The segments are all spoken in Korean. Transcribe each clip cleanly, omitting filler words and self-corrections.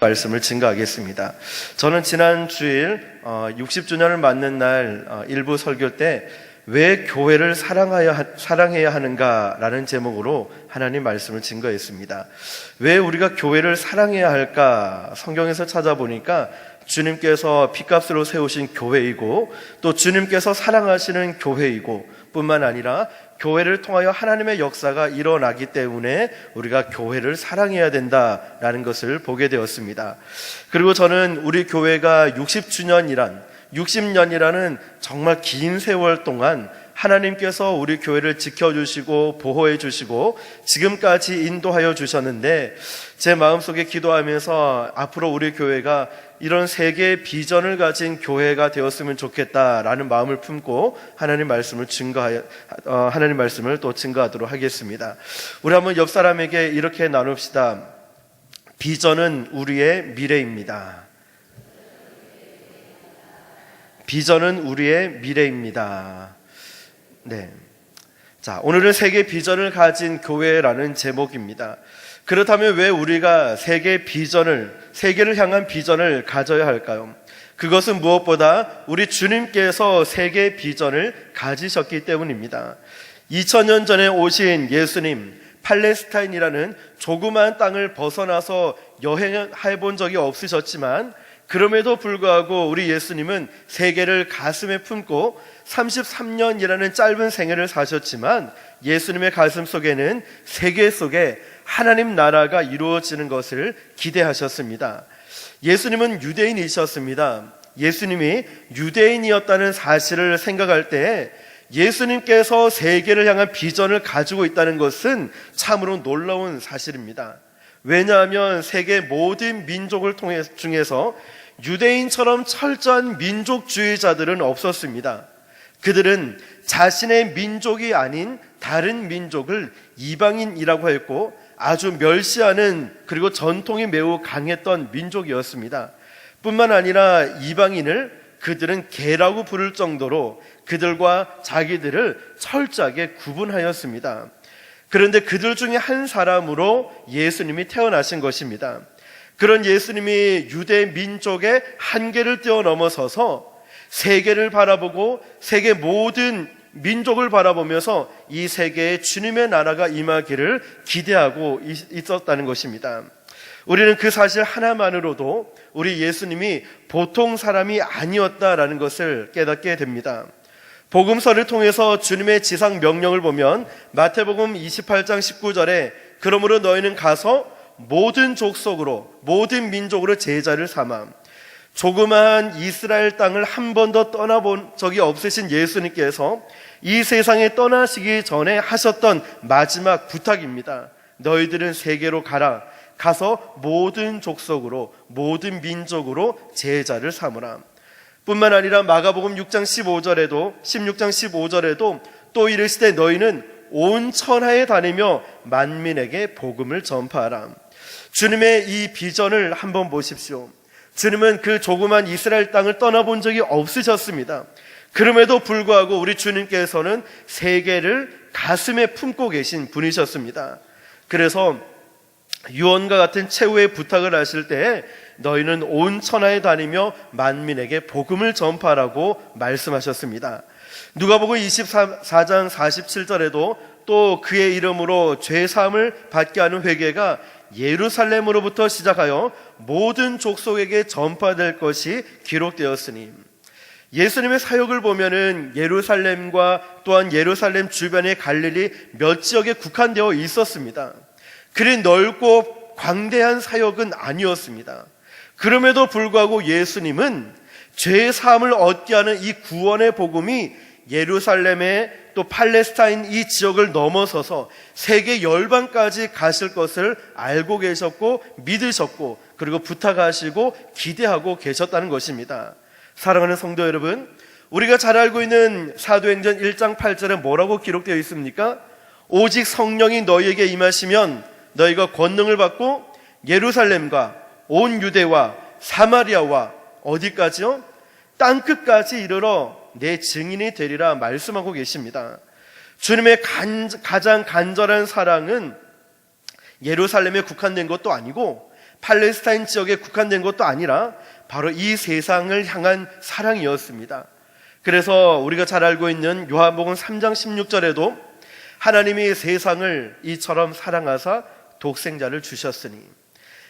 말씀을 증거하겠습니다. 저는 지난 주일 60주년을 맞는 날 일부 설교 때 왜 교회를 사랑해야 하는가라는 제목으로 하나님 말씀을 증거했습니다. 왜 우리가 교회를 사랑해야 할까? 성경에서 찾아보니까 주님께서 핏값으로 세우신 교회이고 또 주님께서 사랑하시는 교회이고 뿐만 아니라 교회를 통하여 하나님의 역사가 일어나기 때문에 우리가 교회를 사랑해야 된다라는 것을 보게 되었습니다. 그리고 저는 우리 교회가 60년이라는 정말 긴 세월 동안 하나님께서 우리 교회를 지켜주시고 보호해 주시고 지금까지 인도하여 주셨는데 제 마음속에 기도하면서 앞으로 우리 교회가 이런 세계의 비전을 가진 교회가 되었으면 좋겠다라는 마음을 품고 하나님 말씀을 또 증거하도록 하겠습니다. 우리 한번 옆 사람에게 이렇게 나눕시다. 비전은 우리의 미래입니다. 비전은 우리의 미래입니다. 네. 자, 오늘은 세계 비전을 가진 교회라는 제목입니다. 그렇다면 왜 우리가 세계를 향한 비전을 가져야 할까요? 그것은 무엇보다 우리 주님께서 세계 비전을 가지셨기 때문입니다. 2000년 전에 오신 예수님, 팔레스타인이라는 조그만 땅을 벗어나서 여행해 본 적이 없으셨지만 그럼에도 불구하고 우리 예수님은 세계를 가슴에 품고 33년이라는 짧은 생애를 사셨지만 예수님의 가슴 속에는 세계 속에 하나님 나라가 이루어지는 것을 기대하셨습니다. 예수님은 유대인이셨습니다. 예수님이 유대인이었다는 사실을 생각할 때 예수님께서 세계를 향한 비전을 가지고 있다는 것은 참으로 놀라운 사실입니다. 왜냐하면 세계 모든 민족을 중에서 유대인처럼 철저한 민족주의자들은 없었습니다. 그들은 자신의 민족이 아닌 다른 민족을 이방인이라고 했고 아주 멸시하는 그리고 전통이 매우 강했던 민족이었습니다. 뿐만 아니라 이방인을 그들은 개라고 부를 정도로 그들과 자기들을 철저하게 구분하였습니다. 그런데 그들 중에 한 사람으로 예수님이 태어나신 것입니다. 그런 예수님이 유대 민족의 한계를 뛰어넘어서서 세계를 바라보고 세계 모든 민족을 바라보면서 이 세계에 주님의 나라가 임하기를 기대하고 있었다는 것입니다. 우리는 그 사실 하나만으로도 우리 예수님이 보통 사람이 아니었다라는 것을 깨닫게 됩니다. 복음서를 통해서 주님의 지상 명령을 보면 마태복음 28장 19절에 그러므로 너희는 가서 모든 족속으로 모든 민족으로 제자를 삼아. 조그마한 이스라엘 땅을 한 번도 떠나본 적이 없으신 예수님께서 이 세상에 떠나시기 전에 하셨던 마지막 부탁입니다. 너희들은 세계로 가라. 가서 모든 족속으로 모든 민족으로 제자를 삼으라. 뿐만 아니라 마가복음 6장 16장 15절에도 또 이르시되 너희는 온 천하에 다니며 만민에게 복음을 전파하라. 주님의 이 비전을 한번 보십시오. 주님은 그 조그만 이스라엘 땅을 떠나본 적이 없으셨습니다. 그럼에도 불구하고 우리 주님께서는 세계를 가슴에 품고 계신 분이셨습니다. 그래서 유언과 같은 최후의 부탁을 하실 때 너희는 온 천하에 다니며 만민에게 복음을 전파하라고 말씀하셨습니다. 누가복음 24장 47절에도 또 그의 이름으로 죄사함을 받게 하는 회개가 예루살렘으로부터 시작하여 모든 족속에게 전파될 것이 기록되었으니 예수님의 사역을 보면은 예루살렘과 또한 예루살렘 주변의 갈릴리 몇 지역에 국한되어 있었습니다. 그리 넓고 광대한 사역은 아니었습니다. 그럼에도 불구하고 예수님은 죄 사함을 얻게 하는 이 구원의 복음이 예루살렘에 또 팔레스타인 이 지역을 넘어서서 세계 열방까지 가실 것을 알고 계셨고 믿으셨고 그리고 부탁하시고 기대하고 계셨다는 것입니다. 사랑하는 성도 여러분, 우리가 잘 알고 있는 사도행전 1장 8절에 뭐라고 기록되어 있습니까? 오직 성령이 너희에게 임하시면 너희가 권능을 받고 예루살렘과 온 유대와 사마리아와 어디까지요? 땅끝까지 이르러 내 증인이 되리라 말씀하고 계십니다. 주님의 가장 간절한 사랑은 예루살렘에 국한된 것도 아니고 팔레스타인 지역에 국한된 것도 아니라 바로 이 세상을 향한 사랑이었습니다. 그래서 우리가 잘 알고 있는 요한복음 3장 16절에도 하나님이 세상을 이처럼 사랑하사 독생자를 주셨으니,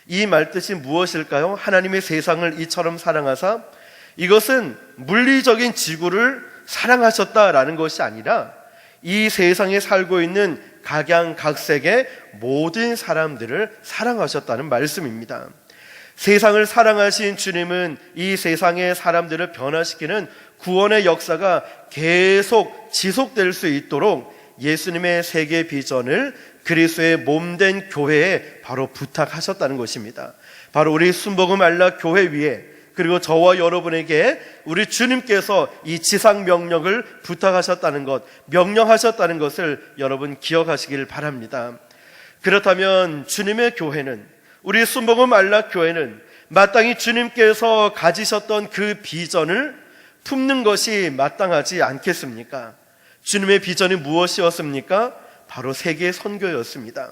이 말뜻이 무엇일까요? 하나님의 세상을 이처럼 사랑하사, 이것은 물리적인 지구를 사랑하셨다라는 것이 아니라 이 세상에 살고 있는 각양각색의 모든 사람들을 사랑하셨다는 말씀입니다. 세상을 사랑하신 주님은 이 세상의 사람들을 변화시키는 구원의 역사가 계속 지속될 수 있도록 예수님의 세계 비전을 그리스도의 몸된 교회에 바로 부탁하셨다는 것입니다. 바로 우리 순복음 알라 교회 위에, 그리고 저와 여러분에게 우리 주님께서 이 지상 명령을 부탁하셨다는 것, 명령하셨다는 것을 여러분 기억하시길 바랍니다. 그렇다면 주님의 교회는, 우리 순복음 알라 교회는 마땅히 주님께서 가지셨던 그 비전을 품는 것이 마땅하지 않겠습니까? 주님의 비전이 무엇이었습니까? 바로 세계 선교였습니다.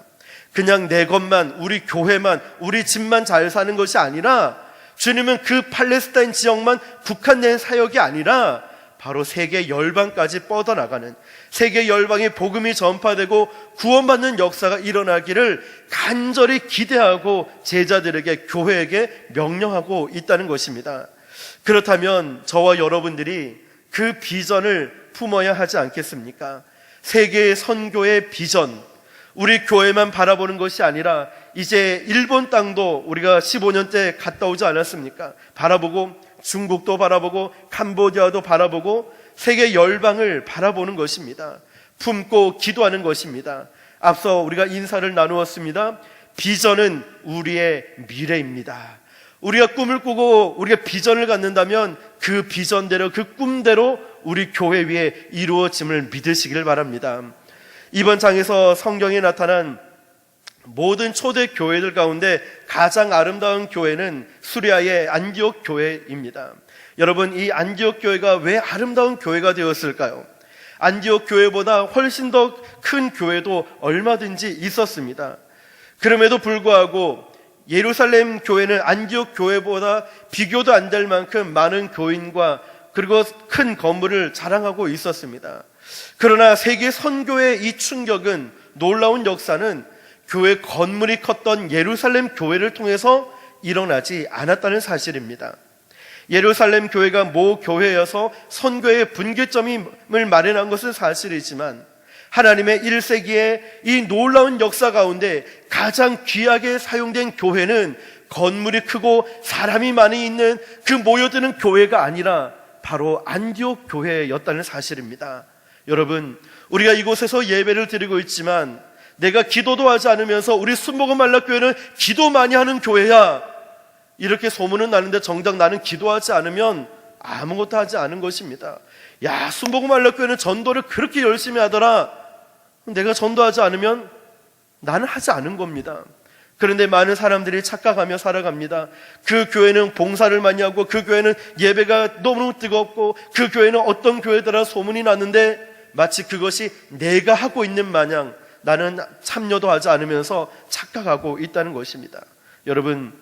그냥 내 것만, 우리 교회만, 우리 집만 잘 사는 것이 아니라, 주님은 그 팔레스타인 지역만 국한된 사역이 아니라 바로 세계 열방까지 뻗어나가는, 세계 열방의 복음이 전파되고 구원받는 역사가 일어나기를 간절히 기대하고 제자들에게, 교회에게 명령하고 있다는 것입니다. 그렇다면 저와 여러분들이 그 비전을 품어야 하지 않겠습니까? 세계 선교의 비전, 우리 교회만 바라보는 것이 아니라 이제 일본 땅도 우리가 15년째 갔다 오지 않았습니까? 바라보고, 중국도 바라보고, 캄보디아도 바라보고, 세계 열방을 바라보는 것입니다. 품고 기도하는 것입니다. 앞서 우리가 인사를 나누었습니다. 비전은 우리의 미래입니다. 우리가 꿈을 꾸고 우리가 비전을 갖는다면 그 비전대로, 그 꿈대로 우리 교회 위에 이루어짐을 믿으시길 바랍니다. 이번 장에서 성경에 나타난 모든 초대 교회들 가운데 가장 아름다운 교회는 수리아의 안디옥 교회입니다. 여러분, 이 안디옥 교회가 왜 아름다운 교회가 되었을까요? 안디옥 교회보다 훨씬 더 큰 교회도 얼마든지 있었습니다. 그럼에도 불구하고 예루살렘 교회는 안디옥 교회보다 비교도 안 될 만큼 많은 교인과 그리고 큰 건물을 자랑하고 있었습니다. 그러나 세계 선교의 이 충격은, 놀라운 역사는 교회 건물이 컸던 예루살렘 교회를 통해서 일어나지 않았다는 사실입니다. 예루살렘 교회가 모 교회여서 선교의 분기점을 마련한 것은 사실이지만, 하나님의 1세기의 이 놀라운 역사 가운데 가장 귀하게 사용된 교회는 건물이 크고 사람이 많이 있는 그 모여드는 교회가 아니라 바로 안디옥 교회였다는 사실입니다. 여러분, 우리가 이곳에서 예배를 드리고 있지만 내가 기도도 하지 않으면서 우리 순복음 알라 교회는 기도 많이 하는 교회야, 이렇게 소문은 나는데 정작 나는 기도하지 않으면 아무것도 하지 않은 것입니다. 야, 순복음 알라 교회는 전도를 그렇게 열심히 하더라. 내가 전도하지 않으면 나는 하지 않은 겁니다. 그런데 많은 사람들이 착각하며 살아갑니다. 그 교회는 봉사를 많이 하고, 그 교회는 예배가 너무 뜨겁고, 그 교회는 어떤 교회더라 소문이 났는데 마치 그것이 내가 하고 있는 마냥 나는 참여도 하지 않으면서 착각하고 있다는 것입니다. 여러분,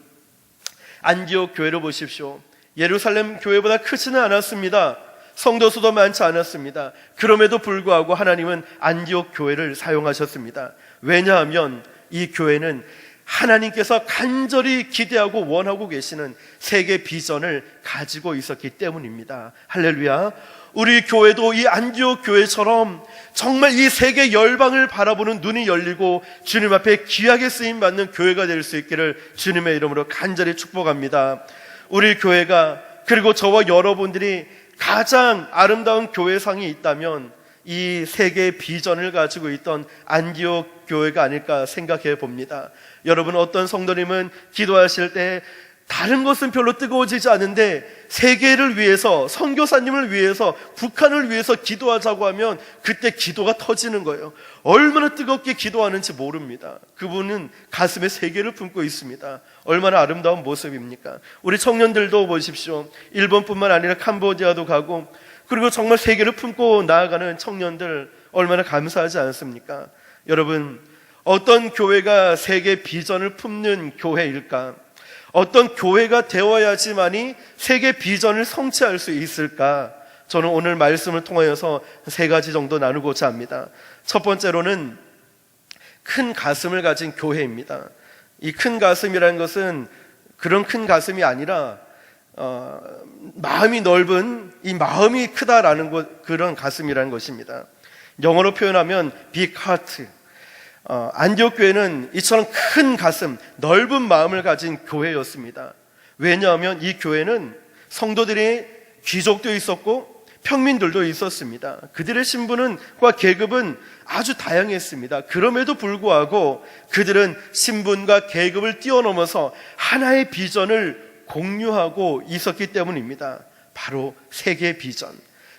안디옥 교회를 보십시오. 예루살렘 교회보다 크지는 않았습니다. 성도 수도 많지 않았습니다. 그럼에도 불구하고 하나님은 안디옥 교회를 사용하셨습니다. 왜냐하면 이 교회는 하나님께서 간절히 기대하고 원하고 계시는 세계 비전을 가지고 있었기 때문입니다. 할렐루야. 우리 교회도 이 안디옥 교회처럼 정말 이 세계 열방을 바라보는 눈이 열리고 주님 앞에 귀하게 쓰임받는 교회가 될 수 있기를 주님의 이름으로 간절히 축복합니다. 우리 교회가, 그리고 저와 여러분들이 가장 아름다운 교회상이 있다면 이 세계 비전을 가지고 있던 안디옥 교회가 아닐까 생각해 봅니다. 여러분, 어떤 성도님은 기도하실 때 다른 것은 별로 뜨거워지지 않은데 세계를 위해서, 선교사님을 위해서, 북한을 위해서 기도하자고 하면 그때 기도가 터지는 거예요. 얼마나 뜨겁게 기도하는지 모릅니다. 그분은 가슴에 세계를 품고 있습니다. 얼마나 아름다운 모습입니까? 우리 청년들도 보십시오. 일본뿐만 아니라 캄보디아도 가고, 그리고 정말 세계를 품고 나아가는 청년들 얼마나 감사하지 않습니까? 여러분, 어떤 교회가 세계 비전을 품는 교회일까? 어떤 교회가 되어야지만이 세계 비전을 성취할 수 있을까? 저는 오늘 말씀을 통하여서 세 가지 정도 나누고자 합니다. 첫 번째로는 큰 가슴을 가진 교회입니다. 이 큰 가슴이라는 것은 그런 큰 가슴이 아니라 마음이 넓은, 이 마음이 크다라는 그런 가슴이라는 것입니다. 영어로 표현하면 big heart. 안디옥 교회는 이처럼 큰 가슴, 넓은 마음을 가진 교회였습니다. 왜냐하면 이 교회는 성도들이 귀족도 있었고 평민들도 있었습니다. 그들의 신분과 계급은 아주 다양했습니다. 그럼에도 불구하고 그들은 신분과 계급을 뛰어넘어서 하나의 비전을 공유하고 있었기 때문입니다. 바로 세계 비전.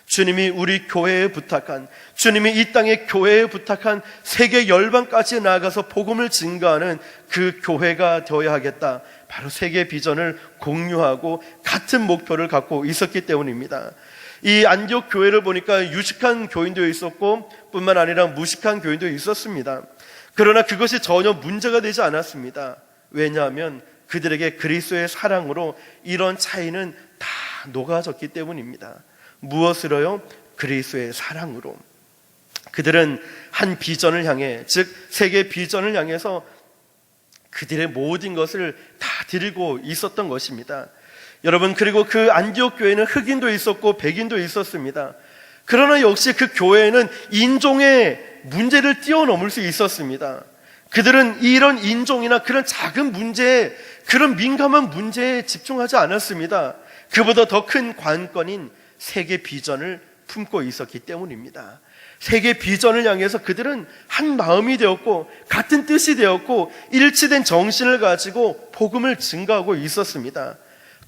주님이 우리 교회에 부탁한, 주님이 이 땅의 교회에 부탁한 세계 열방까지 나아가서 복음을 증거하는 그 교회가 되어야 하겠다. 바로 세계 비전을 공유하고 같은 목표를 갖고 있었기 때문입니다. 이 안디옥 교회를 보니까 유식한 교인도 있었고 뿐만 아니라 무식한 교인도 있었습니다. 그러나 그것이 전혀 문제가 되지 않았습니다. 왜냐하면 그들에게 그리스도의 사랑으로 이런 차이는 다 녹아졌기 때문입니다. 무엇으로요? 그리스도의 사랑으로. 그들은 한 비전을 향해, 즉 세계 비전을 향해서 그들의 모든 것을 다 드리고 있었던 것입니다. 여러분, 그리고 그 안디옥 교회는 흑인도 있었고 백인도 있었습니다. 그러나 역시 그 교회는 인종의 문제를 뛰어넘을 수 있었습니다. 그들은 이런 인종이나 그런 작은 문제에, 그런 민감한 문제에 집중하지 않았습니다. 그보다 더 큰 관건인 세계 비전을 품고 있었기 때문입니다. 세계 비전을 향해서 그들은 한 마음이 되었고 같은 뜻이 되었고 일치된 정신을 가지고 복음을 증거하고 있었습니다.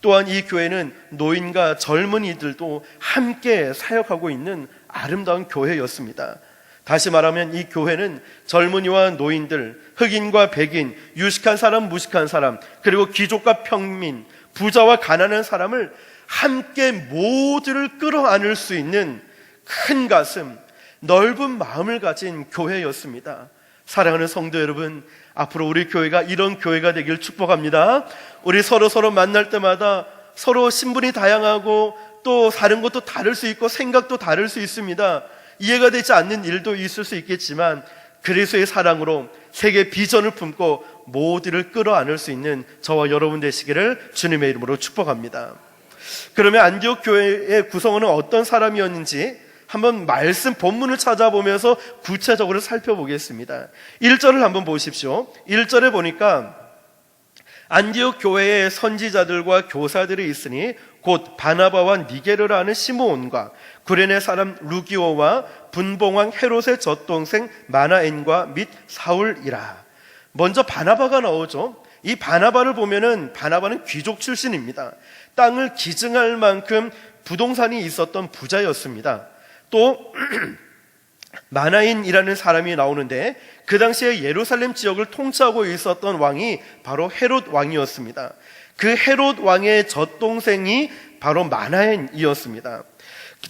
또한 이 교회는 노인과 젊은이들도 함께 사역하고 있는 아름다운 교회였습니다. 다시 말하면 이 교회는 젊은이와 노인들, 흑인과 백인, 유식한 사람, 무식한 사람, 그리고 귀족과 평민, 부자와 가난한 사람을 함께 모두를 끌어안을 수 있는 큰 가슴, 넓은 마음을 가진 교회였습니다. 사랑하는 성도 여러분, 앞으로 우리 교회가 이런 교회가 되길 축복합니다. 우리 서로 만날 때마다 서로 신분이 다양하고 또 다른 것도 다를 수 있고 생각도 다를 수 있습니다. 이해가 되지 않는 일도 있을 수 있겠지만 그리스도의 사랑으로 세계 비전을 품고 모두를 끌어안을 수 있는 저와 여러분 되시기를 주님의 이름으로 축복합니다. 그러면 안디옥 교회의 구성원은 어떤 사람이었는지 한번 말씀 본문을 찾아보면서 구체적으로 살펴보겠습니다. 1절을 한번 보십시오. 1절에 보니까 안디옥 교회에 선지자들과 교사들이 있으니 곧 바나바와 니게르라 하는 시므온과 구레네 사람 루기오와 분봉왕 헤롯의 젖동생 마나엔과 및 사울이라. 먼저 바나바가 나오죠. 이 바나바를 보면은 바나바는 귀족 출신입니다. 땅을 기증할 만큼 부동산이 있었던 부자였습니다. 또 마나인이라는 사람이 나오는데 그 당시에 예루살렘 지역을 통치하고 있었던 왕이 바로 헤롯 왕이었습니다. 그 헤롯 왕의 젖동생이 바로 마나인이었습니다.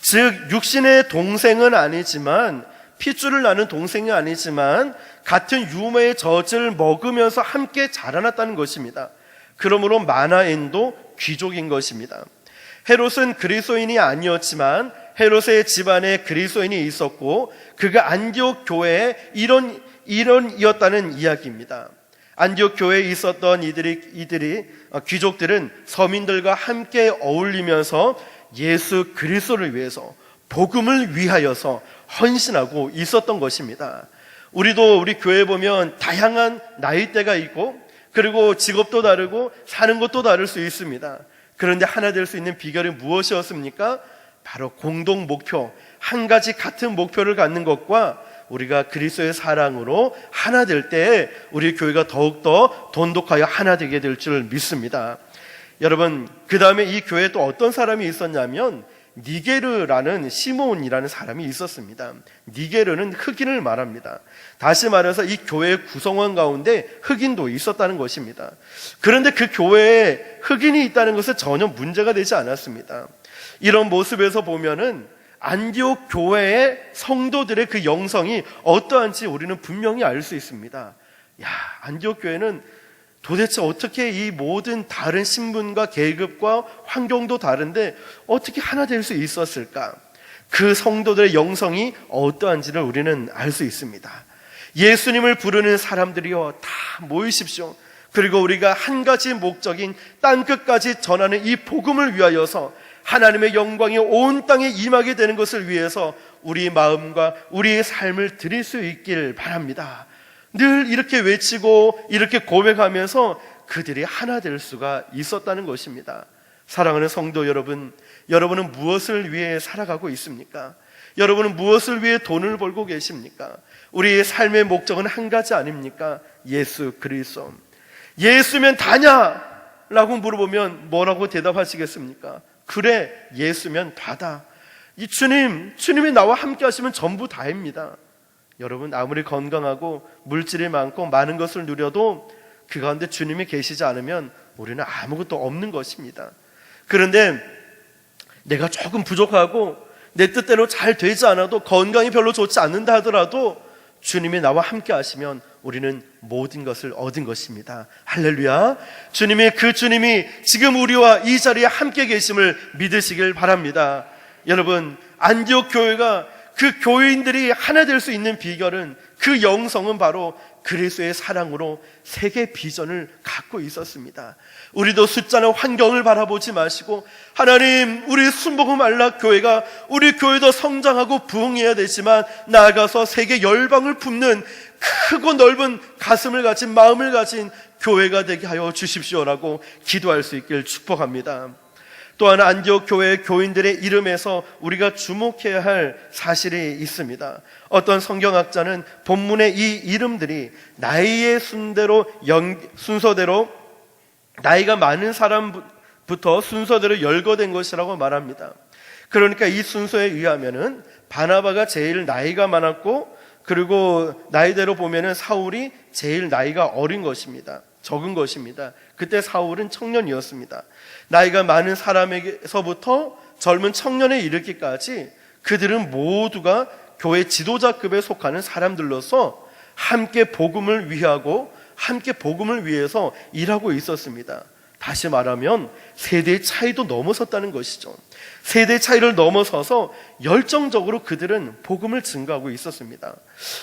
즉 육신의 동생은 아니지만 핏줄을 나는 동생이 아니지만 같은 유모의 젖을 먹으면서 함께 자라났다는 것입니다. 그러므로 마나엔도 귀족인 것입니다. 헤롯은 그리스도인이 아니었지만 헤롯의 집안에 그리스도인이 있었고 그가 안디옥 교회의 일원이었다는 이야기입니다. 안디옥 교회에 있었던 이들이 귀족들은 서민들과 함께 어울리면서 예수 그리스도를 위해서 복음을 위하여서 헌신하고 있었던 것입니다. 우리도 우리 교회에 보면 다양한 나이대가 있고 그리고 직업도 다르고 사는 것도 다를 수 있습니다. 그런데 하나 될 수 있는 비결이 무엇이었습니까? 바로 공동 목표, 한 가지 같은 목표를 갖는 것과 우리가 그리스도의 사랑으로 하나 될 때 우리 교회가 더욱더 돈독하여 하나 되게 될 줄 믿습니다. 여러분, 그 다음에 이 교회에 또 어떤 사람이 있었냐면 니게르라는 시므온이라는 사람이 있었습니다. 니게르는 흑인을 말합니다. 다시 말해서 이 교회의 구성원 가운데 흑인도 있었다는 것입니다. 그런데 그 교회에 흑인이 있다는 것은 전혀 문제가 되지 않았습니다. 이런 모습에서 보면은 안디옥 교회의 성도들의 그 영성이 어떠한지 우리는 분명히 알 수 있습니다. 안디옥 교회는 도대체 어떻게 이 모든 다른 신분과 계급과 환경도 다른데 어떻게 하나 될 수 있었을까? 그 성도들의 영성이 어떠한지를 우리는 알 수 있습니다. 예수님을 부르는 사람들이여 다 모이십시오. 그리고 우리가 한 가지 목적인 땅끝까지 전하는 이 복음을 위하여서 하나님의 영광이 온 땅에 임하게 되는 것을 위해서 우리 마음과 우리의 삶을 드릴 수 있길 바랍니다. 늘 이렇게 외치고 이렇게 고백하면서 그들이 하나 될 수가 있었다는 것입니다. 사랑하는 성도 여러분, 여러분은 무엇을 위해 살아가고 있습니까? 여러분은 무엇을 위해 돈을 벌고 계십니까? 우리의 삶의 목적은 한 가지 아닙니까? 예수 그리스도. 예수면 다냐? 라고 물어보면 뭐라고 대답하시겠습니까? 그래, 예수면 다다. 이 주님이 나와 함께 하시면 전부 다입니다. 여러분, 아무리 건강하고 물질이 많고 많은 것을 누려도 그 가운데 주님이 계시지 않으면 우리는 아무것도 없는 것입니다. 그런데 내가 조금 부족하고 내 뜻대로 잘 되지 않아도 건강이 별로 좋지 않는다 하더라도 주님이 나와 함께 하시면 우리는 모든 것을 얻은 것입니다. 할렐루야. 주님이 지금 우리와 이 자리에 함께 계심을 믿으시길 바랍니다. 여러분, 안디옥 교회가 그 교인들이 하나 될 수 있는 비결은, 그 영성은 바로 그리스도의 사랑으로 세계 비전을 갖고 있었습니다. 우리도 숫자나 환경을 바라보지 마시고, 하나님, 우리 순복음 안락교회가 우리 교회도 성장하고 부흥해야 되지만 나아가서 세계 열방을 품는 크고 넓은 가슴을 가진, 마음을 가진 교회가 되게 하여 주십시오라고 기도할 수 있길 축복합니다. 또한 안디옥 교회의 교인들의 이름에서 우리가 주목해야 할 사실이 있습니다. 어떤 성경학자는 본문의 이 이름들이 나이의 순서대로 나이가 많은 사람부터 순서대로 열거된 것이라고 말합니다. 그러니까 이 순서에 의하면은 바나바가 제일 나이가 많았고, 그리고 나이대로 보면은 사울이 제일 나이가 어린 것입니다. 적은 것입니다. 그때 사울은 청년이었습니다. 나이가 많은 사람에게서부터 젊은 청년에 이르기까지 그들은 모두가 교회 지도자급에 속하는 사람들로서 함께 복음을 위하고 함께 복음을 위해서 일하고 있었습니다. 다시 말하면 세대의 차이도 넘어섰다는 것이죠. 세대 차이를 넘어서서 열정적으로 그들은 복음을 증거하고 있었습니다.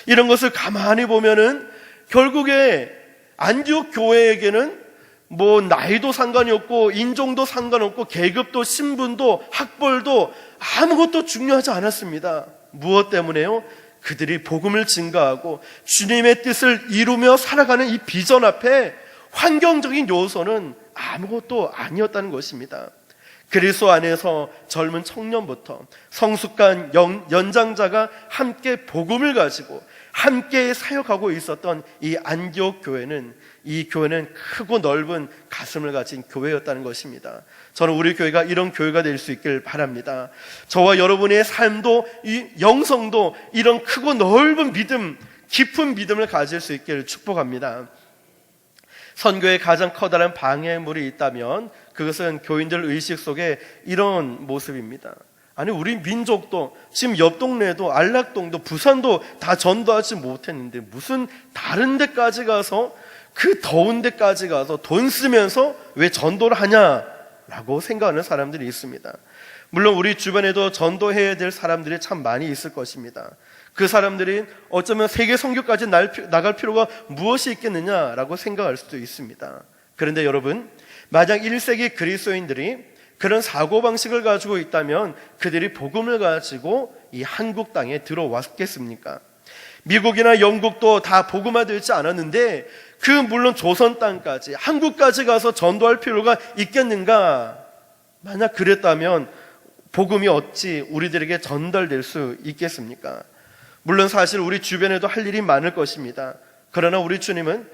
이런 것을 가만히 보면은 결국에 안디옥 교회에게는 뭐 나이도 상관이 없고 인종도 상관없고 계급도 신분도 학벌도 아무것도 중요하지 않았습니다. 무엇 때문에요? 그들이 복음을 증거하고 주님의 뜻을 이루며 살아가는 이 비전 앞에 환경적인 요소는 아무것도 아니었다는 것입니다. 그리스도 안에서 젊은 청년부터 성숙한 연장자가 함께 복음을 가지고 함께 사역하고 있었던 이 안디옥 교회는, 이 교회는 크고 넓은 가슴을 가진 교회였다는 것입니다. 저는 우리 교회가 이런 교회가 될 수 있길 바랍니다. 저와 여러분의 삶도, 이 영성도 이런 크고 넓은 믿음, 깊은 믿음을 가질 수 있기를 축복합니다. 선교의 가장 커다란 방해물이 있다면 그것은 교인들 의식 속에 이런 모습입니다. 아니, 우리 민족도 지금 옆 동네도 안락동도 부산도 다 전도하지 못했는데 무슨 다른 데까지 가서, 그 더운 데까지 가서 돈 쓰면서 왜 전도를 하냐라고 생각하는 사람들이 있습니다. 물론 우리 주변에도 전도해야 될 사람들이 참 많이 있을 것입니다. 그 사람들이 어쩌면 세계 선교까지 나갈 필요가 무엇이 있겠느냐라고 생각할 수도 있습니다. 그런데 여러분, 만약 1세기 그리스도인들이 그런 사고방식을 가지고 있다면 그들이 복음을 가지고 이 한국 땅에 들어왔겠습니까? 미국이나 영국도 다 복음화되지 않았는데 물론 조선 땅까지, 한국까지 가서 전도할 필요가 있겠는가? 만약 그랬다면 복음이 어찌 우리들에게 전달될 수 있겠습니까? 물론 사실 우리 주변에도 할 일이 많을 것입니다. 그러나 우리 주님은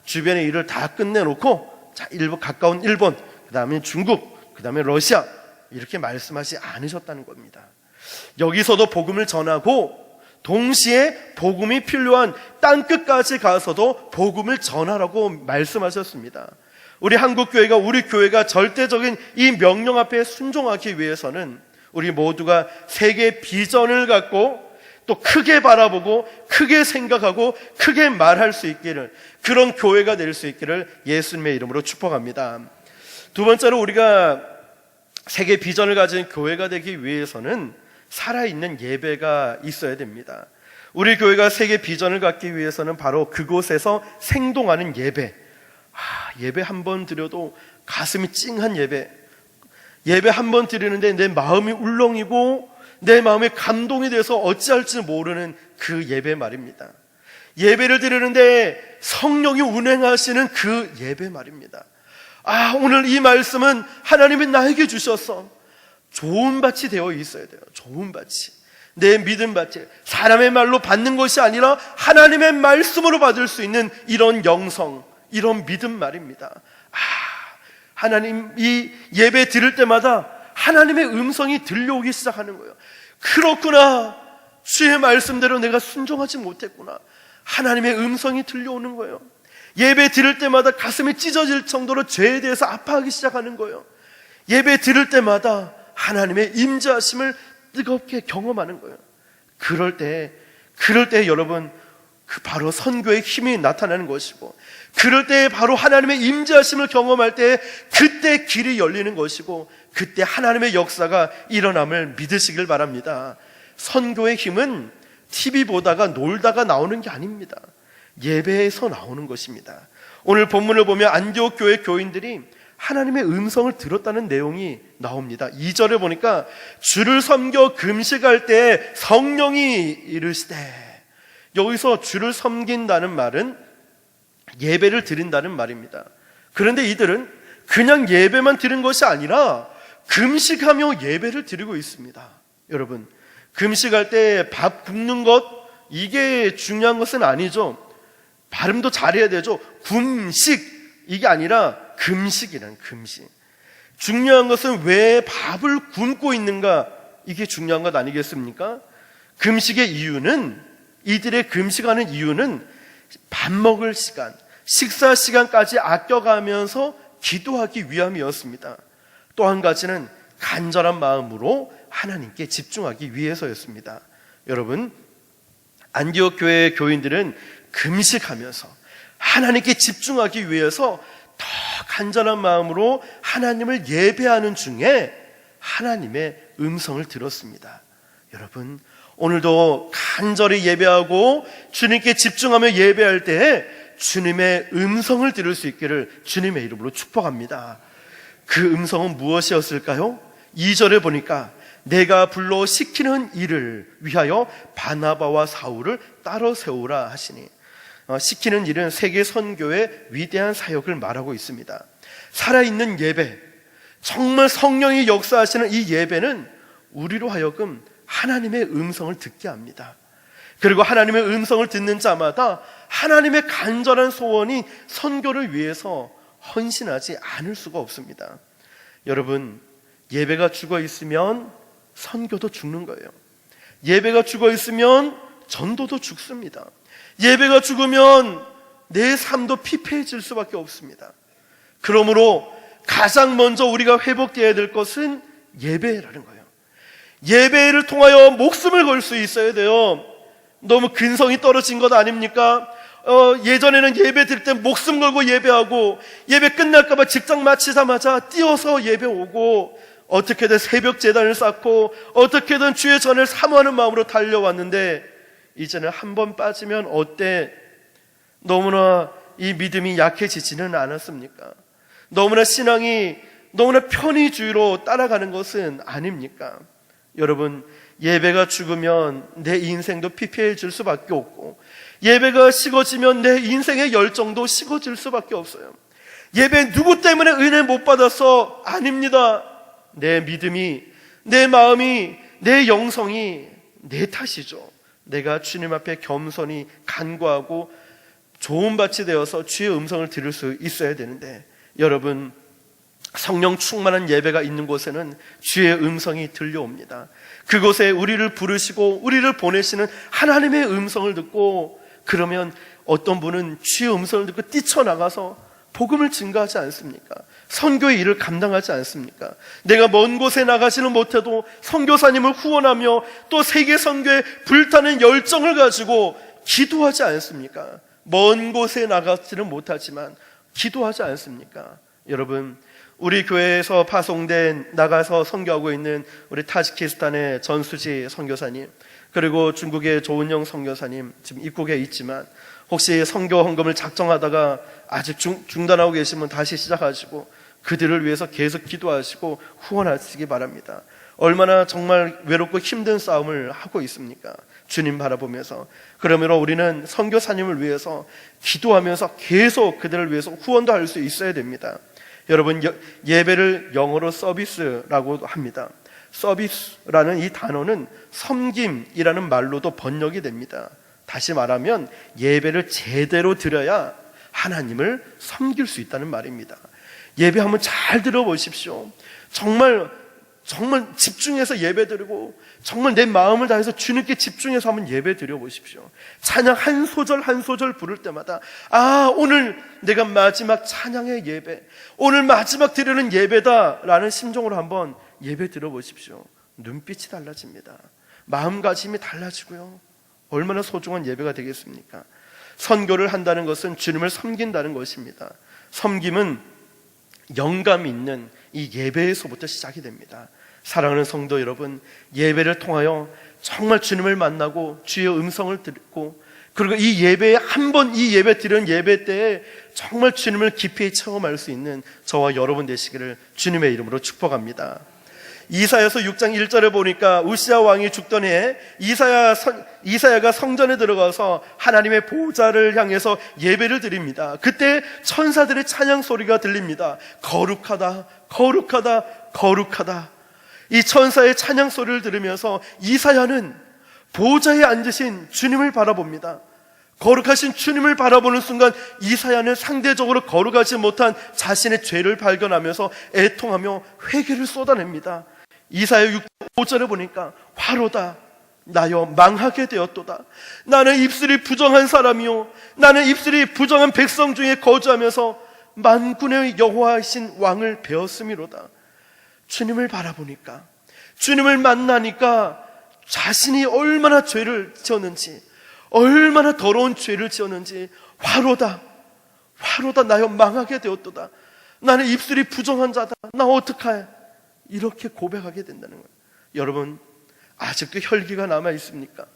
주변의 일을 다 끝내놓고 가까운 일본, 그 다음에 중국, 그 다음에 러시아, 이렇게 말씀하지 않으셨다는 겁니다. 여기서도 복음을 전하고 동시에 복음이 필요한 땅끝까지 가서도 복음을 전하라고 말씀하셨습니다. 우리 한국교회가, 우리 교회가 절대적인 이 명령 앞에 순종하기 위해서는 우리 모두가 세계 비전을 갖고 또 크게 바라보고 크게 생각하고 크게 말할 수 있기를, 그런 교회가 될 수 있기를 예수님의 이름으로 축복합니다. 두 번째로 우리가 세계 비전을 가진 교회가 되기 위해서는 살아있는 예배가 있어야 됩니다. 우리 교회가 세계 비전을 갖기 위해서는 바로 그곳에서 생동하는 예배, 예배 한 번 드려도 가슴이 찡한 예배, 예배 한 번 드리는데 내 마음이 울렁이고 내 마음에 감동이 돼서 어찌할지 모르는 그 예배 말입니다. 예배를 드리는데 성령이 운행하시는 그 예배 말입니다. 오늘 이 말씀은 하나님이 나에게 주셔서 좋은 밭이 되어 있어야 돼요. 좋은 밭이, 내 믿음 밭이, 사람의 말로 받는 것이 아니라 하나님의 말씀으로 받을 수 있는 이런 영성, 이런 믿음 말입니다. 하나님, 이 예배 들을 때마다 하나님의 음성이 들려오기 시작하는 거예요. 그렇구나, 주의 말씀대로 내가 순종하지 못했구나. 하나님의 음성이 들려오는 거예요. 예배 들을 때마다 가슴이 찢어질 정도로 죄에 대해서 아파하기 시작하는 거예요. 예배 들을 때마다 하나님의 임재하심을 뜨겁게 경험하는 거예요. 그럴 때 여러분, 바로 선교의 힘이 나타나는 것이고, 그럴 때 바로 하나님의 임재하심을 경험할 때 그때 길이 열리는 것이고, 그때 하나님의 역사가 일어남을 믿으시길 바랍니다. 선교의 힘은 TV 보다가 놀다가 나오는 게 아닙니다. 예배에서 나오는 것입니다. 오늘 본문을 보면 안디옥 교회 교인들이 하나님의 음성을 들었다는 내용이 나옵니다. 2절에 보니까 주를 섬겨 금식할 때 성령이 이르시되, 여기서 주를 섬긴다는 말은 예배를 드린다는 말입니다. 그런데 이들은 그냥 예배만 드린 것이 아니라 금식하며 예배를 드리고 있습니다. 여러분, 금식할 때 밥 굶는 것, 이게 중요한 것은 아니죠. 발음도 잘해야 되죠. 굶식, 이게 아니라 금식이란, 금식. 중요한 것은 왜 밥을 굶고 있는가, 이게 중요한 것 아니겠습니까? 금식의 이유는, 이들의 금식하는 이유는 밥 먹을 시간, 식사 시간까지 아껴가면서 기도하기 위함이었습니다. 또 한 가지는 간절한 마음으로 하나님께 집중하기 위해서였습니다. 여러분, 안디옥 교회의 교인들은 금식하면서 하나님께 집중하기 위해서 더 간절한 마음으로 하나님을 예배하는 중에 하나님의 음성을 들었습니다. 여러분, 오늘도 간절히 예배하고 주님께 집중하며 예배할 때 주님의 음성을 들을 수 있기를 주님의 이름으로 축복합니다. 그 음성은 무엇이었을까요? 2절에 보니까 내가 불러 시키는 일을 위하여 바나바와 사울을 따로 세우라 하시니, 시키는 일은 세계 선교의 위대한 사역을 말하고 있습니다. 살아있는 예배, 정말 성령이 역사하시는 이 예배는 우리로 하여금 하나님의 음성을 듣게 합니다. 그리고 하나님의 음성을 듣는 자마다 하나님의 간절한 소원이 선교를 위해서 헌신하지 않을 수가 없습니다. 여러분, 예배가 죽어 있으면 선교도 죽는 거예요. 예배가 죽어 있으면 전도도 죽습니다. 예배가 죽으면 내 삶도 피폐해질 수밖에 없습니다. 그러므로 가장 먼저 우리가 회복되어야 될 것은 예배라는 거예요. 예배를 통하여 목숨을 걸 수 있어야 돼요. 너무 근성이 떨어진 것 아닙니까? 예전에는 예배 드릴 때 목숨 걸고 예배하고, 예배 끝날까봐 직장 마치자마자 뛰어서 예배 오고, 어떻게든 새벽 제단을 쌓고 어떻게든 주의 전을 사모하는 마음으로 달려왔는데, 이제는 한 번 빠지면 어때? 너무나 이 믿음이 약해지지는 않았습니까? 너무나 신앙이 너무나 편의주의로 따라가는 것은 아닙니까? 여러분, 예배가 죽으면 내 인생도 피폐해질 수밖에 없고, 예배가 식어지면 내 인생의 열정도 식어질 수밖에 없어요. 예배 누구 때문에 은혜 못 받아서? 아닙니다. 내 믿음이, 내 마음이, 내 영성이 내 탓이죠. 내가 주님 앞에 겸손히 간구하고 좋은 밭이 되어서 주의 음성을 들을 수 있어야 되는데, 여러분, 성령 충만한 예배가 있는 곳에는 주의 음성이 들려옵니다. 그곳에 우리를 부르시고 우리를 보내시는 하나님의 음성을 듣고, 그러면 어떤 분은 주의 음성을 듣고 뛰쳐나가서 복음을 증거하지 않습니까? 선교의 일을 감당하지 않습니까? 내가 먼 곳에 나가지는 못해도 선교사님을 후원하며 또 세계 선교에 불타는 열정을 가지고 기도하지 않습니까? 먼 곳에 나가지는 못하지만 기도하지 않습니까? 여러분, 우리 교회에서 파송된 나가서 선교하고 있는 우리 타지키스탄의 전수지 선교사님, 그리고 중국의 조은영 선교사님 지금 입국에 있지만 혹시 선교 헌금을 작정하다가 아직 중단하고 계시면 다시 시작하시고 그들을 위해서 계속 기도하시고 후원하시기 바랍니다. 얼마나 정말 외롭고 힘든 싸움을 하고 있습니까? 주님 바라보면서. 그러므로 우리는 선교사님을 위해서 기도하면서 계속 그들을 위해서 후원도 할 수 있어야 됩니다. 여러분, 예배를 영어로 서비스라고 합니다. 서비스라는 이 단어는 섬김이라는 말로도 번역이 됩니다. 다시 말하면 예배를 제대로 드려야 하나님을 섬길 수 있다는 말입니다. 예배 한번 잘 들어보십시오. 정말 집중해서 예배 드리고 정말 내 마음을 다해서 주님께 집중해서 한번 예배 드려보십시오. 찬양 한 소절 한 소절 부를 때마다 오늘 내가 마지막 찬양의 예배, 오늘 마지막 드리는 예배다라는 심정으로 한번 예배 드려보십시오. 눈빛이 달라집니다. 마음가짐이 달라지고요. 얼마나 소중한 예배가 되겠습니까? 선교를 한다는 것은 주님을 섬긴다는 것입니다. 섬김은 영감 있는 이 예배에서부터 시작이 됩니다. 사랑하는 성도 여러분, 예배를 통하여 정말 주님을 만나고 주의 음성을 듣고, 그리고 이 예배에 이 예배 드리는 예배 때에 정말 주님을 깊이 체험할 수 있는 저와 여러분 되시기를 주님의 이름으로 축복합니다. 이사야서 6장 1절에 보니까 우시아 왕이 죽던 해에 이사야가 성전에 들어가서 하나님의 보좌를 향해서 예배를 드립니다. 그때 천사들의 찬양 소리가 들립니다. 거룩하다, 거룩하다, 거룩하다. 이 천사의 찬양 소리를 들으면서 이사야는 보좌에 앉으신 주님을 바라봅니다. 거룩하신 주님을 바라보는 순간 이사야는 상대적으로 거룩하지 못한 자신의 죄를 발견하면서 애통하며 회개를 쏟아냅니다. 이사야 6장 5절에 보니까 화로다, 나여 망하게 되었도다. 나는 입술이 부정한 사람이요, 나는 입술이 부정한 백성 중에 거주하면서 만군의 여호와이신 왕을 배웠음이로다. 주님을 바라보니까, 주님을 만나니까 자신이 얼마나 죄를 지었는지, 얼마나 더러운 죄를 지었는지, 화로다, 화로다, 나여 망하게 되었도다. 나는 입술이 부정한 자다, 나 어떡해, 이렇게 고백하게 된다는 거예요. 여러분, 아직도 혈기가 남아 있습니까?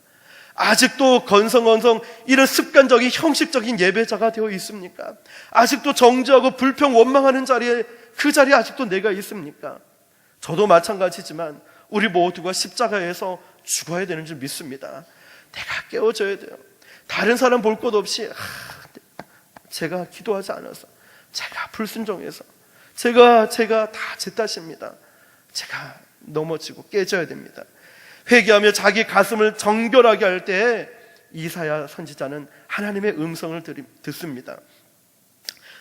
아직도 건성건성 이런 습관적인 형식적인 예배자가 되어 있습니까? 아직도 정죄하고 불평 원망하는 그 자리에 아직도 내가 있습니까? 저도 마찬가지지만 우리 모두가 십자가에서 죽어야 되는 줄 믿습니다. 내가 깨워져야 돼요. 다른 사람 볼 것 없이 제가 기도하지 않아서, 제가 불순종해서, 제가 다 제 탓입니다. 제가 넘어지고 깨져야 됩니다. 회개하며 자기 가슴을 정결하게 할 때 이사야 선지자는 하나님의 음성을 듣습니다.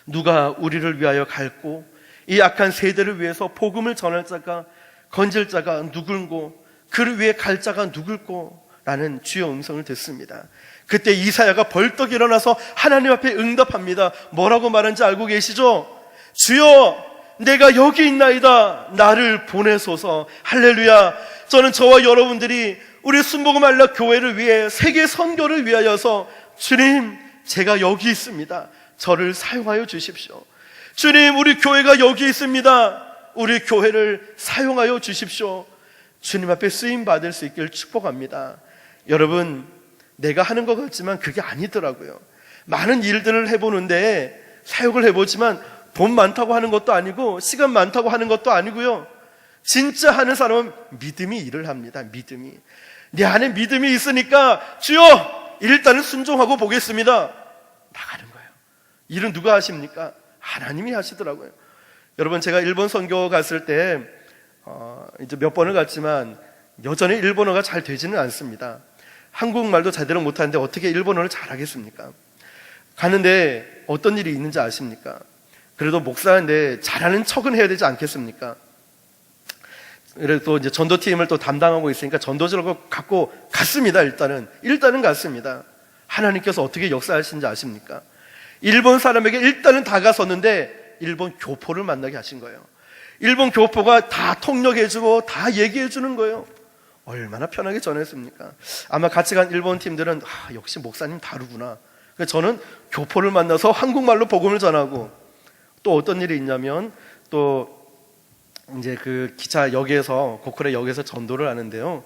누가 우리를 위하여 갈고 이 악한 세대를 위해서 복음을 전할 자가, 건질 자가 누굴고 그를 위해 갈 자가 누굴고 라는 주의 음성을 듣습니다. 그때 이사야가 벌떡 일어나서 하나님 앞에 응답합니다. 뭐라고 말하는지 알고 계시죠? 주여, 내가 여기 있나이다, 나를 보내소서. 할렐루야. 저는 저와 여러분들이 우리 순복음 알라 교회를 위해, 세계 선교를 위하여서 주님, 제가 여기 있습니다, 저를 사용하여 주십시오. 주님, 우리 교회가 여기 있습니다, 우리 교회를 사용하여 주십시오. 주님 앞에 쓰임 받을 수 있기를 축복합니다. 여러분, 내가 하는 것 같지만 그게 아니더라고요. 많은 일들을 해보는데, 사역을 해보지만 돈 많다고 하는 것도 아니고 시간 많다고 하는 것도 아니고요, 진짜 하는 사람은 믿음이 일을 합니다. 믿음이. 내 안에 믿음이 있으니까 주여, 일단은 순종하고 보겠습니다, 나가는 거예요. 일은 누가 하십니까? 하나님이 하시더라고요. 여러분, 제가 일본 선교 갔을 때 이제 몇 번을 갔지만 여전히 일본어가 잘 되지는 않습니다. 한국말도 제대로 못하는데 어떻게 일본어를 잘하겠습니까? 가는데 어떤 일이 있는지 아십니까? 그래도 목사인데 잘하는 척은 해야 되지 않겠습니까? 그래도 이제 전도팀을 또 담당하고 있으니까 전도지를 갖고 갔습니다. 일단은 갔습니다. 하나님께서 어떻게 역사하시는지 아십니까? 일본 사람에게 일단은 다가섰는데 일본 교포를 만나게 하신 거예요. 일본 교포가 다 통역해주고 다 얘기해주는 거예요. 얼마나 편하게 전했습니까? 아마 같이 간 일본 팀들은 역시 목사님 다르구나, 그래서 저는 교포를 만나서 한국말로 복음을 전하고, 또 어떤 일이 있냐면, 또 이제 그 기차역에서, 고퀄의 역에서 전도를 하는데요,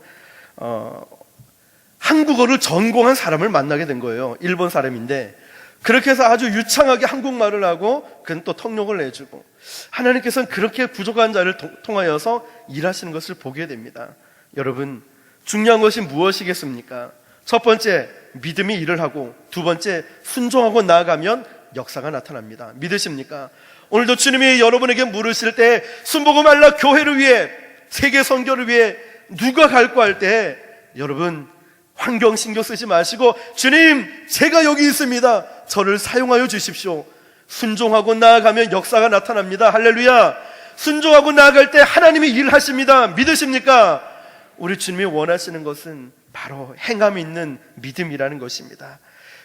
한국어를 전공한 사람을 만나게 된 거예요. 일본 사람인데, 그렇게 해서 아주 유창하게 한국말을 하고 그는 또 통역을 해주고, 하나님께서는 그렇게 부족한 자를 통하여서 일하시는 것을 보게 됩니다. 여러분, 중요한 것이 무엇이겠습니까? 첫 번째, 믿음이 일을 하고, 두 번째, 순종하고 나아가면 역사가 나타납니다. 믿으십니까? 오늘도 주님이 여러분에게 물으실 때, 순복음 알라 교회를 위해, 세계 선교를 위해 누가 갈고 할 때, 여러분 환경 신경 쓰지 마시고, 주님 제가 여기 있습니다, 저를 사용하여 주십시오. 순종하고 나아가면 역사가 나타납니다. 할렐루야. 순종하고 나아갈 때 하나님이 일하십니다. 믿으십니까? 우리 주님이 원하시는 것은 바로 행함이 있는 믿음이라는 것입니다.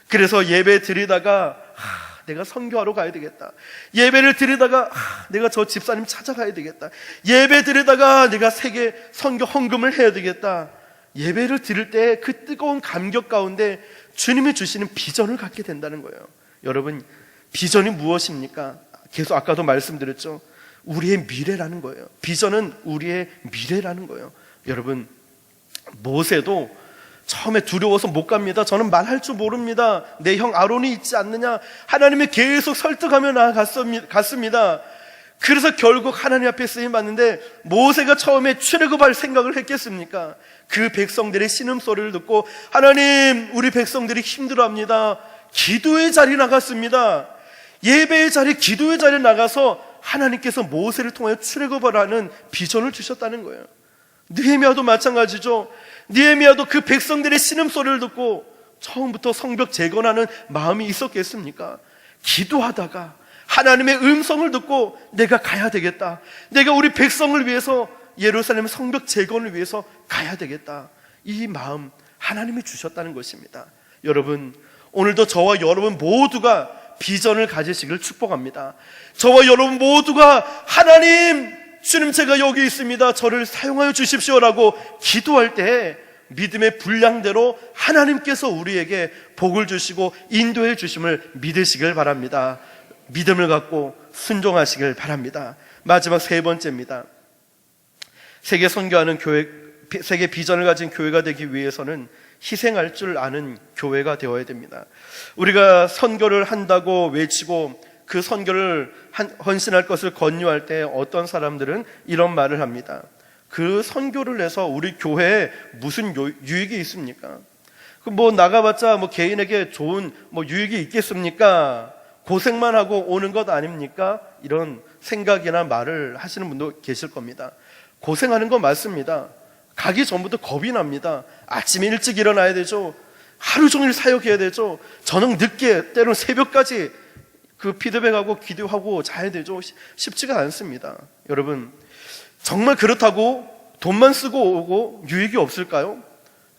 그래서 예배 드리다가 내가 선교하러 가야 되겠다, 예배를 드리다가 내가 저 집사님 찾아가야 되겠다, 예배 드리다가 내가 세계 선교 헌금을 해야 되겠다, 예배를 드릴 때 그 뜨거운 감격 가운데 주님이 주시는 비전을 갖게 된다는 거예요. 여러분, 비전이 무엇입니까? 계속 아까도 말씀드렸죠. 우리의 미래라는 거예요. 비전은 우리의 미래라는 거예요. 여러분, 모세도 처음에 두려워서 못 갑니다. 저는 말할 줄 모릅니다. 내 형 아론이 있지 않느냐. 하나님이 계속 설득하며 나아갔습니다. 그래서 결국 하나님 앞에 쓰임 받는데, 모세가 처음에 출애굽할 생각을 했겠습니까? 그 백성들의 신음소리를 듣고, 하나님 우리 백성들이 힘들어합니다. 기도의 자리 나갔습니다. 예배의 자리, 기도의 자리에 나가서 하나님께서 모세를 통하여 출애굽을 하는 비전을 주셨다는 거예요. 느헤미야도 마찬가지죠. 느헤미야도 그 백성들의 신음소리를 듣고 처음부터 성벽 재건하는 마음이 있었겠습니까? 기도하다가 하나님의 음성을 듣고 내가 가야 되겠다, 내가 우리 백성을 위해서 예루살렘 성벽 재건을 위해서 가야 되겠다, 이 마음 하나님이 주셨다는 것입니다. 여러분, 오늘도 저와 여러분 모두가 비전을 가지시기를 축복합니다. 저와 여러분 모두가 하나님, 주님 제가 여기 있습니다, 저를 사용하여 주십시오라고 기도할 때 믿음의 분량대로 하나님께서 우리에게 복을 주시고 인도해 주심을 믿으시길 바랍니다. 믿음을 갖고 순종하시길 바랍니다. 마지막 세 번째입니다. 세계 선교하는 교회, 세계 비전을 가진 교회가 되기 위해서는 희생할 줄 아는 교회가 되어야 됩니다. 우리가 선교를 한다고 외치고 그 선교를 헌신할 것을 권유할 때 어떤 사람들은 이런 말을 합니다. 그 선교를 해서 우리 교회에 무슨 유익이 있습니까? 뭐 나가봤자 뭐 개인에게 좋은 뭐 유익이 있겠습니까? 고생만 하고 오는 것 아닙니까? 이런 생각이나 말을 하시는 분도 계실 겁니다. 고생하는 건 맞습니다. 가기 전부터 겁이 납니다. 아침에 일찍 일어나야 되죠. 하루 종일 사역해야 되죠. 저녁 늦게, 때로는 새벽까지 그 피드백하고 기도하고 자야 되죠. 쉽지가 않습니다. 여러분, 정말 그렇다고 돈만 쓰고 오고 유익이 없을까요?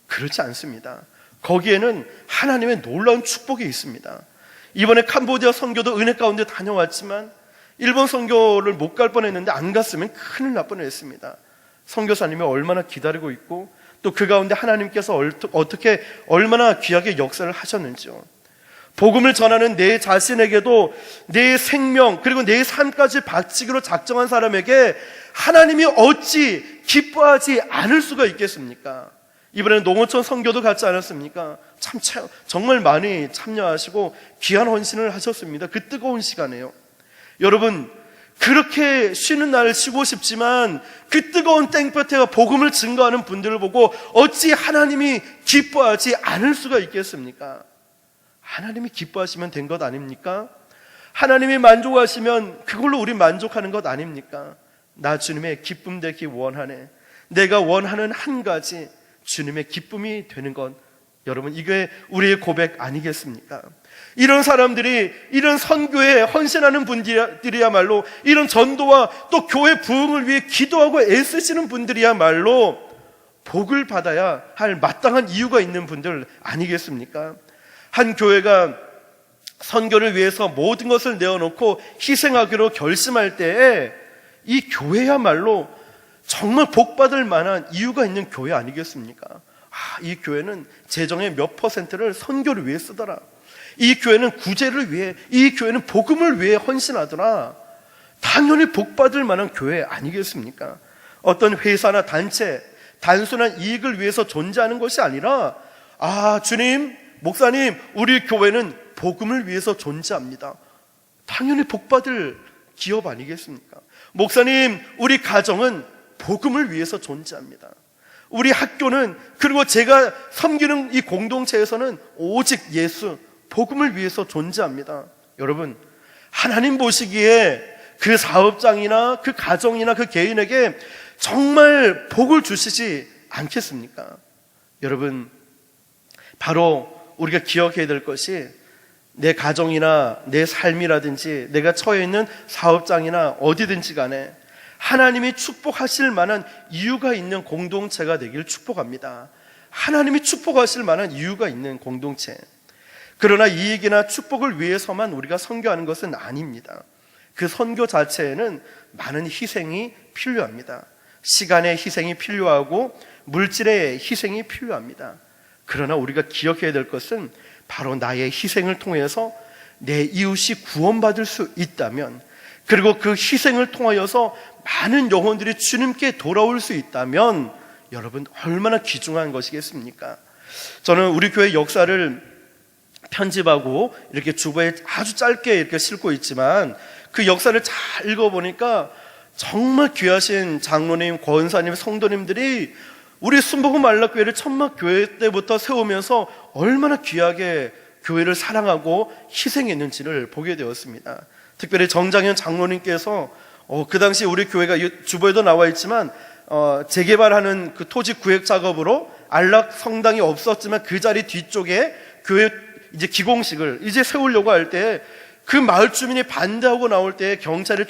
그렇지 않습니다. 거기에는 하나님의 놀라운 축복이 있습니다. 이번에 캄보디아 선교도 은혜 가운데 다녀왔지만 일본 선교를 못 갈 뻔했는데 안 갔으면 큰일 날 뻔했습니다. 선교사님이 얼마나 기다리고 있고 또 그 가운데 하나님께서 어떻게 얼마나 귀하게 역사를 하셨는지요. 복음을 전하는 내 자신에게도 내 생명 그리고 내 삶까지 바치기로 작정한 사람에게 하나님이 어찌 기뻐하지 않을 수가 있겠습니까? 이번에는 농어촌 선교도 갔지 않았습니까? 정말 많이 참여하시고 귀한 헌신을 하셨습니다. 그 뜨거운 시간에요. 여러분, 그렇게 쉬는 날 쉬고 싶지만 그 뜨거운 땡볕에 복음을 증거하는 분들을 보고 어찌 하나님이 기뻐하지 않을 수가 있겠습니까? 하나님이 기뻐하시면 된 것 아닙니까? 하나님이 만족하시면 그걸로 우리 만족하는 것 아닙니까? 나 주님의 기쁨 되기 원하네. 내가 원하는 한 가지 주님의 기쁨이 되는 것, 여러분 이게 우리의 고백 아니겠습니까? 이런 사람들이 이런 선교에 헌신하는 분들이야말로 이런 전도와 또 교회 부흥을 위해 기도하고 애쓰시는 분들이야말로 복을 받아야 할 마땅한 이유가 있는 분들 아니겠습니까? 한 교회가 선교를 위해서 모든 것을 내어놓고 희생하기로 결심할 때에 이 교회야말로 정말 복받을 만한 이유가 있는 교회 아니겠습니까? 이 교회는 재정의 몇 %를 선교를 위해 쓰더라. 이 교회는 구제를 위해, 이 교회는 복음을 위해 헌신하더라. 당연히 복받을 만한 교회 아니겠습니까? 어떤 회사나 단체, 단순한 이익을 위해서 존재하는 것이 아니라, 주님, 목사님, 우리 교회는 복음을 위해서 존재합니다. 당연히 복받을 기업 아니겠습니까? 목사님, 우리 가정은 복음을 위해서 존재합니다. 우리 학교는, 그리고 제가 섬기는 이 공동체에서는 오직 예수, 복음을 위해서 존재합니다. 여러분, 하나님 보시기에 그 사업장이나 그 가정이나 그 개인에게 정말 복을 주시지 않겠습니까? 여러분, 바로 우리가 기억해야 될 것이 내 가정이나 내 삶이라든지 내가 처해 있는 사업장이나 어디든지 간에 하나님이 축복하실 만한 이유가 있는 공동체가 되길 축복합니다. 하나님이 축복하실 만한 이유가 있는 공동체. 그러나 이익이나 축복을 위해서만 우리가 선교하는 것은 아닙니다. 그 선교 자체에는 많은 희생이 필요합니다. 시간의 희생이 필요하고 물질의 희생이 필요합니다. 그러나 우리가 기억해야 될 것은 바로 나의 희생을 통해서 내 이웃이 구원받을 수 있다면, 그리고 그 희생을 통하여서 많은 영혼들이 주님께 돌아올 수 있다면 여러분 얼마나 귀중한 것이겠습니까? 저는 우리 교회 역사를 편집하고 이렇게 주보에 아주 짧게 이렇게 싣고 있지만 그 역사를 잘 읽어보니까 정말 귀하신 장로님, 권사님, 성도님들이 우리 순복음 안락교회를 천막교회 때부터 세우면서 얼마나 귀하게 교회를 사랑하고 희생했는지를 보게 되었습니다. 특별히 정장현 장로님께서 그 당시 우리 교회가 주보에도 나와 있지만 재개발하는 그 토지 구획 작업으로 안락 성당이 없었지만 그 자리 뒤쪽에 교회 이제 기공식을 이제 세우려고 할 때 그 마을 주민이 반대하고 나올 때 경찰이